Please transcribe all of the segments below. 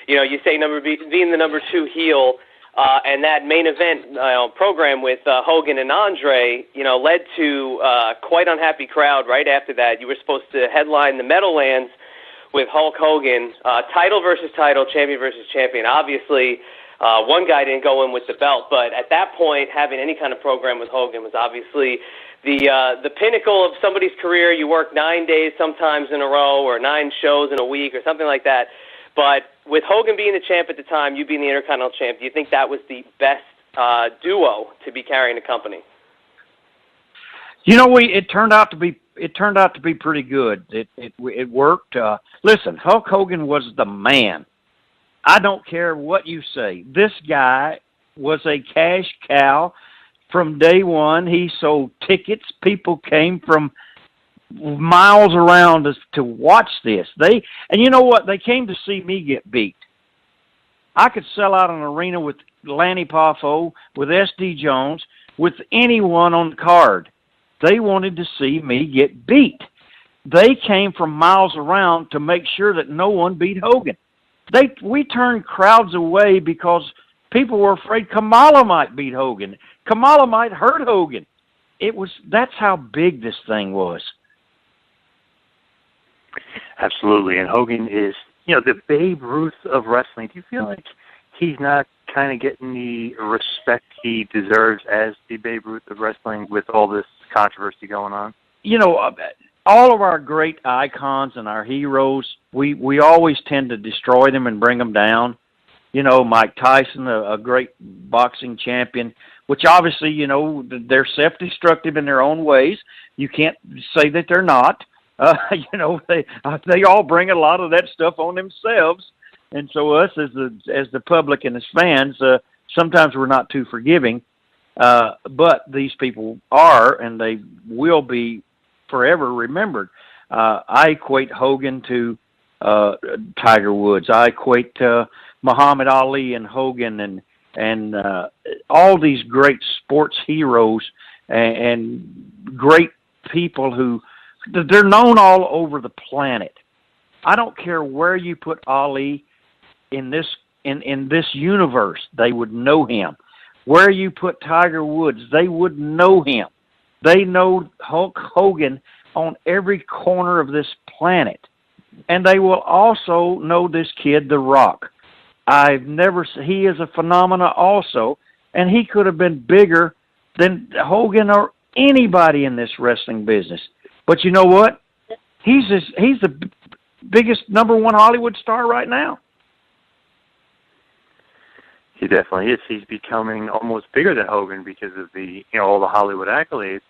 You say being the number 2 heel, and that main event program with Hogan and Andre, led to quite unhappy crowd right after that. You were supposed to headline the Meadowlands with Hulk Hogan, title versus title, champion versus champion. Obviously, one guy didn't go in with the belt, but at that point, having any kind of program with Hogan was obviously the pinnacle of somebody's career. You work 9 days sometimes in a row, or 9 shows in a week, or something like that. But with Hogan being the champ at the time, you being the Intercontinental champ, do you think that was the best duo to be carrying the company? It turned out to be pretty good. It worked. Listen, Hulk Hogan was the man. I don't care what you say. This guy was a cash cow from day one. He sold tickets. People came from miles around us to watch this. And you know what? They came to see me get beat. I could sell out an arena with Lanny Poffo, with S.D. Jones, with anyone on the card. They wanted to see me get beat. They came from miles around to make sure that no one beat Hogan. We turned crowds away because people were afraid Kamala might beat Hogan. Kamala might hurt Hogan. That's how big this thing was. Absolutely. And Hogan is, the Babe Ruth of wrestling. Do you feel like he's not kind of getting the respect he deserves as the Babe Ruth of wrestling with all this controversy going on? All of our great icons and our heroes, we always tend to destroy them and bring them down. Mike Tyson, a great boxing champion, which obviously, they're self-destructive in their own ways. You can't say that they're not. They all bring a lot of that stuff on themselves. And so us as the public and as fans, sometimes we're not too forgiving. But these people are, and they will be forever remembered. I equate Hogan to Tiger Woods. I equate Muhammad Ali and Hogan and all these great sports heroes and great people who they're known all over the planet. I don't care where you put Ali in this universe, they would know him. Where you put Tiger Woods, they would know him. They know Hulk Hogan on every corner of this planet. And they will also know this kid, The Rock. He is a phenomena also, and he could have been bigger than Hogan or anybody in this wrestling business. But you know what? He's the biggest number 1 Hollywood star right now. He definitely is. He's becoming almost bigger than Hogan because of all the Hollywood accolades.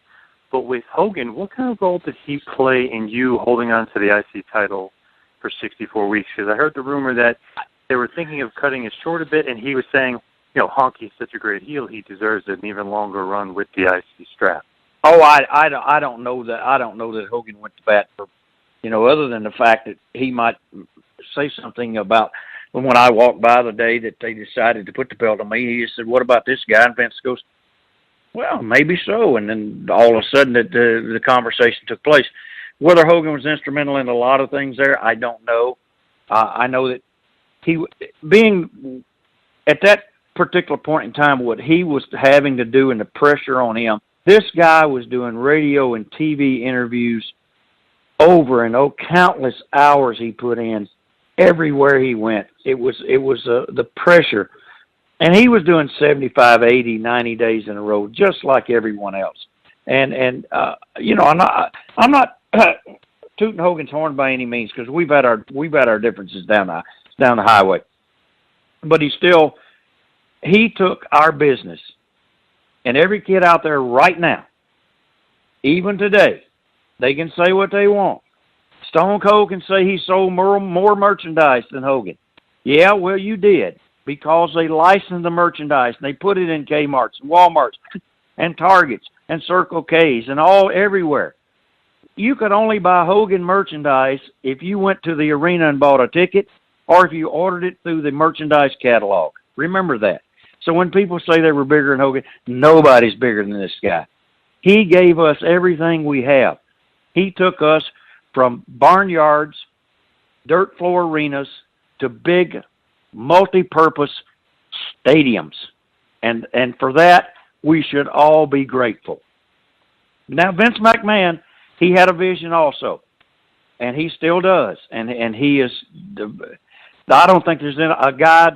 But with Hogan, what kind of role did he play in you holding on to the IC title for 64 weeks? Because I heard the rumor that they were thinking of cutting it short a bit, and he was saying, Honky's such a great heel, he deserves an even longer run with the IC strap. Oh, I don't know that. I don't know that Hogan went to bat for, other than the fact that he might say something about when I walked by the day that they decided to put the belt on me. He just said, "What about this guy?" And Vince goes, "Well, maybe so." And then all of a sudden, the conversation took place. Whether Hogan was instrumental in a lot of things there, I don't know. I know that he, being at that particular point in time, what he was having to do and the pressure on him. This guy was doing radio and TV interviews over and countless hours he put in everywhere he went. It was the pressure. And he was doing 75, 80, 90 days in a row, just like everyone else. And I'm not tooting Hogan's horn by any means, because we've had our differences down the highway. But he took our business. And every kid out there right now, even today, they can say what they want. Stone Cold can say he sold more merchandise than Hogan. Yeah, well, you did, because they licensed the merchandise and they put it in Kmart's and Walmart's and Target's and Circle K's and everywhere. You could only buy Hogan merchandise if you went to the arena and bought a ticket, or if you ordered it through the merchandise catalog. Remember that. So when people say they were bigger than Hogan, nobody's bigger than this guy. He gave us everything we have. He took us from barnyards, dirt floor arenas, to big multi-purpose stadiums. And for that, we should all be grateful. Now, Vince McMahon, he had a vision also, and he still does. And he is, I don't think there's a guy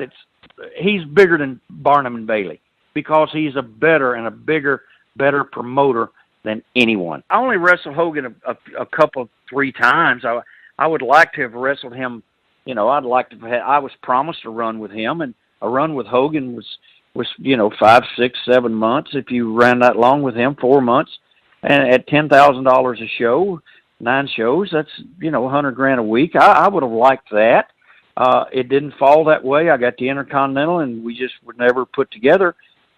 he's bigger than Barnum and Bailey because he's a better and a better promoter than anyone. I only wrestled Hogan a couple, 3 times. I would like to have wrestled him. I'd like to have, I was promised a run with him, and a run with Hogan was 5, 6, 7 months. If you ran that long with him, 4 months, and at $10,000 a show, 9 shows, that's $100,000 a week. I would have liked that. It didn't fall that way. I got the Intercontinental, and we just were never put together.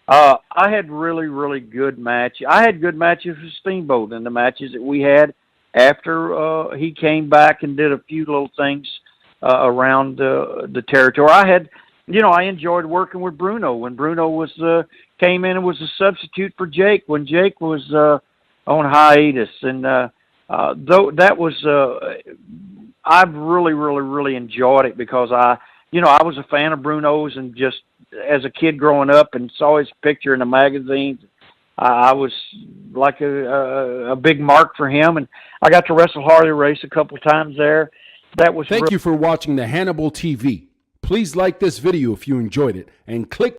I had really, really good matches. I had good matches with Steamboat in the matches that we had after he came back and did a few little things around the territory. I enjoyed working with Bruno when Bruno came in and was a substitute for Jake when Jake was on hiatus, and though that was I've really, really, really enjoyed it because I was a fan of Bruno's, and just as a kid growing up and saw his picture in the magazines, I was like a big mark for him, and I got to wrestle Harley Race a couple times there. That was Thank you for watching the Hannibal TV. Please like this video if you enjoyed it, and click